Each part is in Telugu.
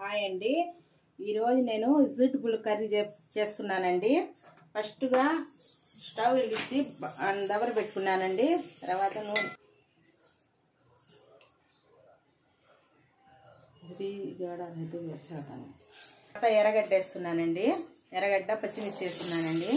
హాయ్ అండి, ఈరోజు నేను వెజిటబుల్ కర్రీ చేస్తున్నానండి. ఫస్ట్గా స్టవ్ వెలిగించి దబర పెట్టుకున్నానండి. తర్వాత ఎర్రగడ్డ వేస్తున్నానండి. ఎర్రగడ్డ పచ్చిమిర్చి వేస్తున్నానండి.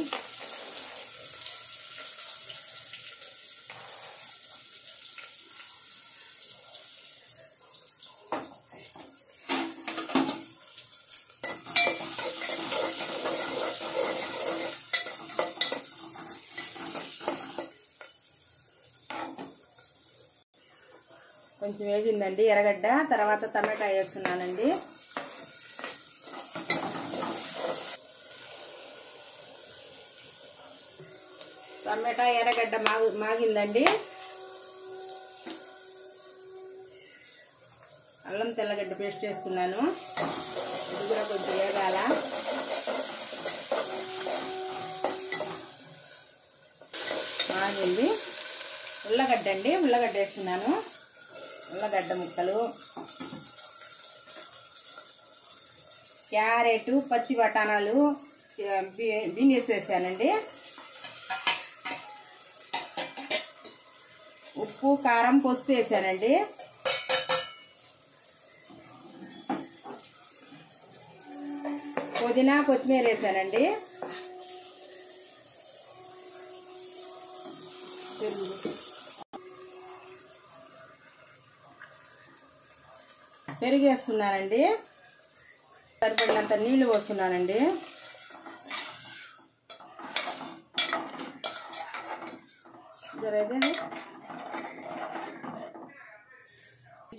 కొంచెం వేగిందండి ఎర్రగడ్డ. తర్వాత టమాటా వేస్తున్నానండి. టమాటా ఎర్రగడ్డ మాగిందండి. అల్లం తెల్లగడ్డ పేస్ట్ వేస్తున్నాను. ఇది కూడా కొంచెం వేగాల. మాగింది. ఉల్లగడ్డ అండి, ఉల్లగడ్డ వేస్తున్నాను. ఉల్లగడ్డ ముక్కలు, క్యారెట్, పచ్చి బఠానాలు, బీన్స్ వేసానండి. ఉప్పు, కారం, పసుపు వేసానండి. పుదీనా, కొత్తిమీర వేసానండి. పెరుగు వేస్తున్నానండి. సరిపడినంత నీళ్లు పోస్తున్నానండి.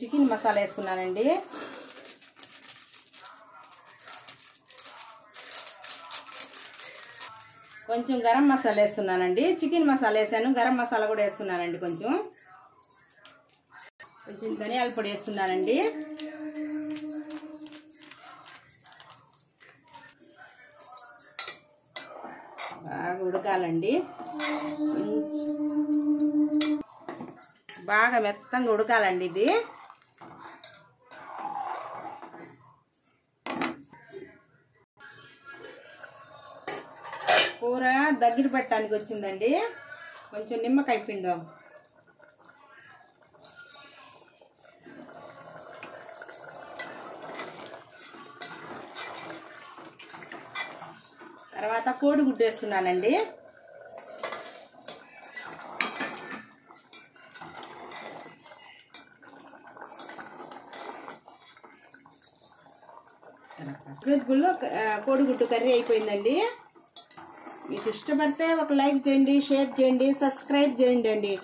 చికెన్ మసాలా వేసుకున్నానండి. కొంచెం గరం మసాలా వేస్తున్నానండి. చికెన్ మసాలా వేసాను, గరం మసాలా కూడా వేస్తున్నానండి. కొంచెం ధనియాల పొడి వేస్తున్నానండి. బాగా ఉడకాలండి. బాగా మెత్తంగా ఉడకాలండి ఇది. కూర దగ్గర పెట్టడానికి వచ్చిందండి. కొంచెం నిమ్మకాయ పిండాం. తర్వాత కోడిగుడ్డు వేస్తున్నానండి. కోడిగుడ్డు కర్రీ అయిపోయిందండి. మీకు ఇష్టపడితే ఒక లైక్ చేయండి, షేర్ చేయండి, సబ్స్క్రైబ్ చేయండి.